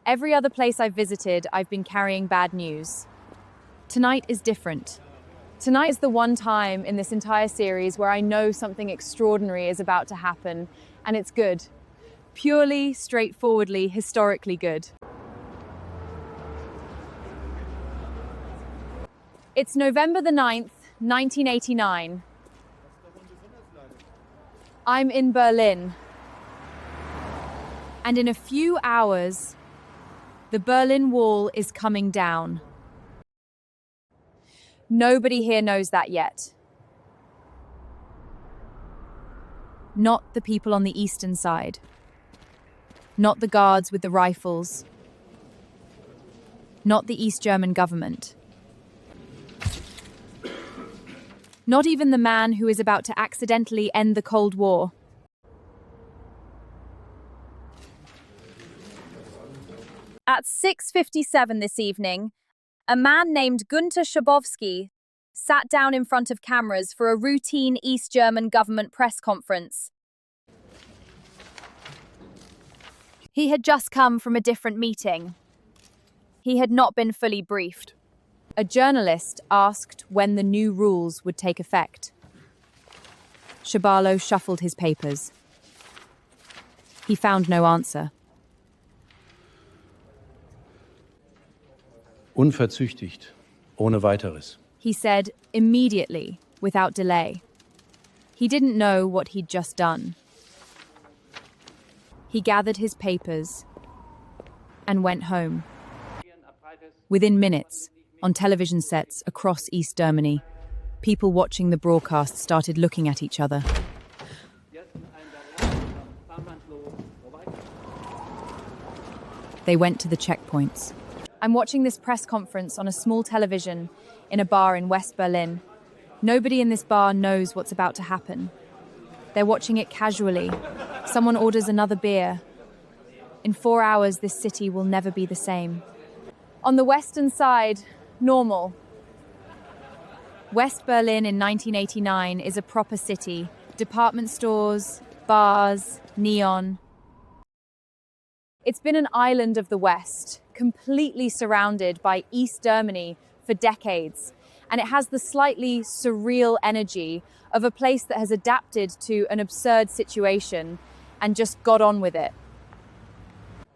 Every other place I've visited, I've been carrying bad news. Tonight is different. Tonight is the one time in this entire series where I know something extraordinary is about to happen, and it's good. Purely, straightforwardly, historically good. It's November the 9th, 1989. I'm in Berlin. And in a few hours, the Berlin Wall is coming down. Nobody here knows that yet. Not the people on the eastern side. Not the guards with the rifles. Not the East German government. Not even the man who is about to accidentally end the Cold War. At 6:57 this evening, a man named Günter Schabowski sat down in front of cameras for a routine East German government press conference. He had just come from a different meeting. He had not been fully briefed. A journalist asked when the new rules would take effect. Shabalo shuffled his papers. He found no answer. Unverzüchtigt, ohne weiteres. He said immediately, without delay. He didn't know what he'd just done. He gathered his papers and went home. Within minutes, on television sets across East Germany, people watching the broadcast started looking at each other. They went to the checkpoints. I'm watching this press conference on a small television in a bar in West Berlin. Nobody in this bar knows what's about to happen. They're watching it casually. Someone orders another beer. In 4 hours, this city will never be the same. On the western side, normal. West Berlin in 1989 is a proper city. Department stores, bars, neon. It's been an island of the West, completely surrounded by East Germany for decades. And it has the slightly surreal energy of a place that has adapted to an absurd situation and just got on with it.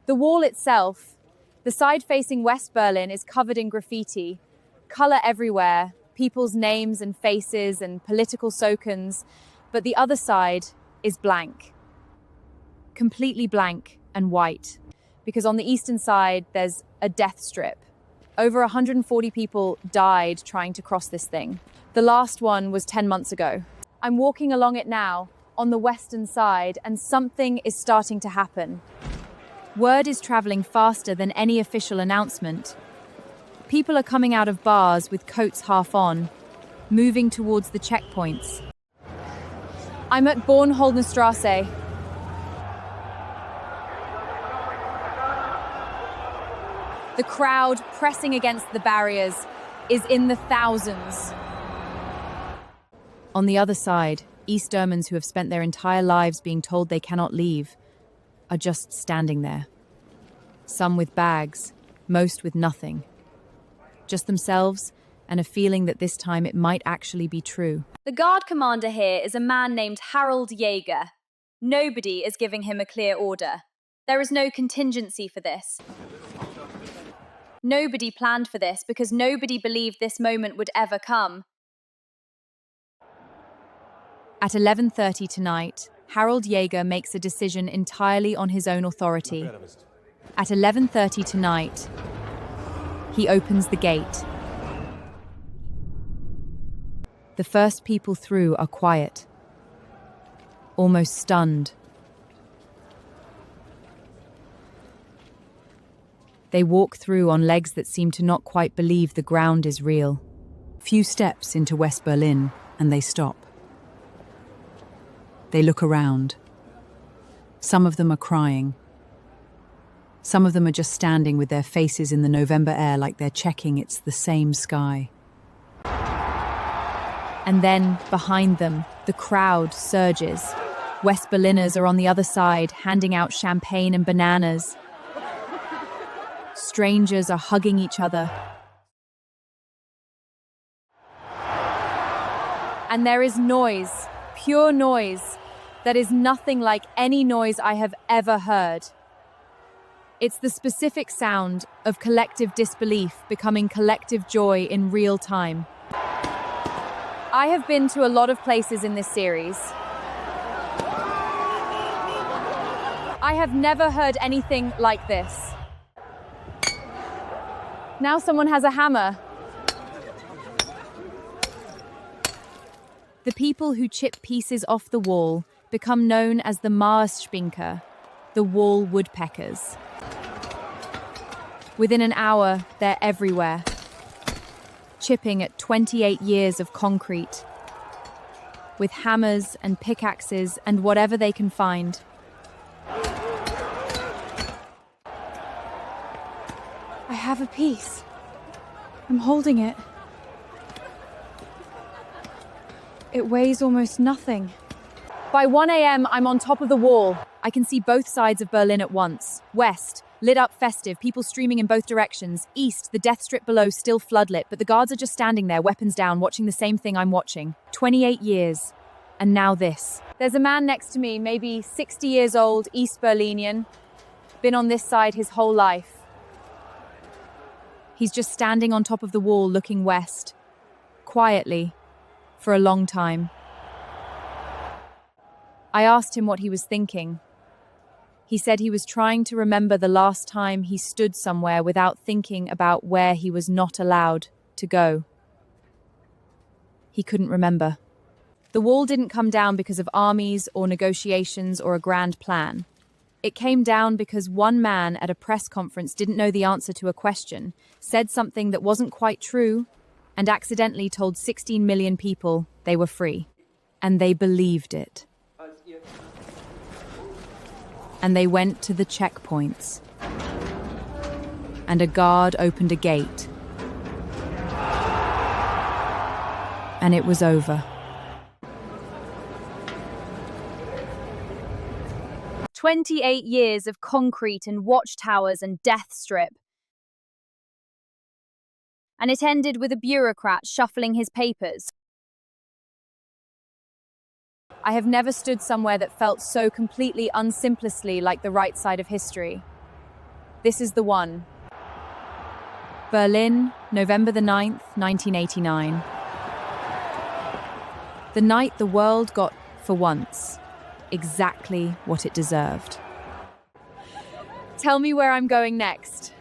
The wall itself, the side facing West Berlin, is covered in graffiti, color everywhere, people's names and faces and political slogans, but the other side is blank. Completely blank and white, because on the eastern side there's a death strip. Over 140 people died trying to cross this thing. The last one was 10 months ago. I'm walking along it now, on the western side, and something is starting to happen. Word is traveling faster than any official announcement. People are coming out of bars with coats half on, moving towards the checkpoints. I'm at Bornholdenstrasse. The crowd pressing against the barriers is in the thousands. On the other side, East Germans who have spent their entire lives being told they cannot leave are just standing there. Some with bags, most with nothing. Just themselves and a feeling that this time it might actually be true. The guard commander here is a man named Harald Jäger. Nobody is giving him a clear order. There is no contingency for this. Nobody planned for this because nobody believed this moment would ever come. At 11:30 tonight, Harald Jäger makes a decision entirely on his own authority. At 11:30 tonight, he opens the gate. The first people through are quiet, almost stunned. They walk through on legs that seem to not quite believe the ground is real. Few steps into West Berlin, and they stop. They look around. Some of them are crying. Some of them are just standing with their faces in the November air like they're checking it's the same sky. And then, behind them, the crowd surges. West Berliners are on the other side, handing out champagne and bananas. Strangers are hugging each other. And there is noise, pure noise, that is nothing like any noise I have ever heard. It's the specific sound of collective disbelief becoming collective joy in real time. I have been to a lot of places in this series. I have never heard anything like this. Now someone has a hammer. The people who chip pieces off the wall become known as the Marsspinker, the wall woodpeckers. Within an hour, they're everywhere, chipping at 28 years of concrete, with hammers and pickaxes and whatever they can find. I have a piece. I'm holding it. It weighs almost nothing. By 1 a.m., I'm on top of the wall. I can see both sides of Berlin at once. West, lit up festive, people streaming in both directions. East, the death strip below still floodlit, but the guards are just standing there, weapons down, watching the same thing I'm watching. 28 years. And now this. There's a man next to me, maybe 60 years old, East Berlinian. Been on this side his whole life. He's just standing on top of the wall looking west. Quietly. For a long time. I asked him what he was thinking. He said he was trying to remember the last time he stood somewhere without thinking about where he was not allowed to go. He couldn't remember. The wall didn't come down because of armies or negotiations or a grand plan. It came down because one man at a press conference didn't know the answer to a question, said something that wasn't quite true, and accidentally told 16 million people they were free. And they believed it. And they went to the checkpoints. And a guard opened a gate. And it was over. 28 years of concrete and watchtowers and death strip. And it ended with a bureaucrat shuffling his papers. I have never stood somewhere that felt so completely unsimplessly like the right side of history. This is the one. Berlin, November the 9th, 1989. The night the world got, for once, exactly what it deserved. Tell me where I'm going next.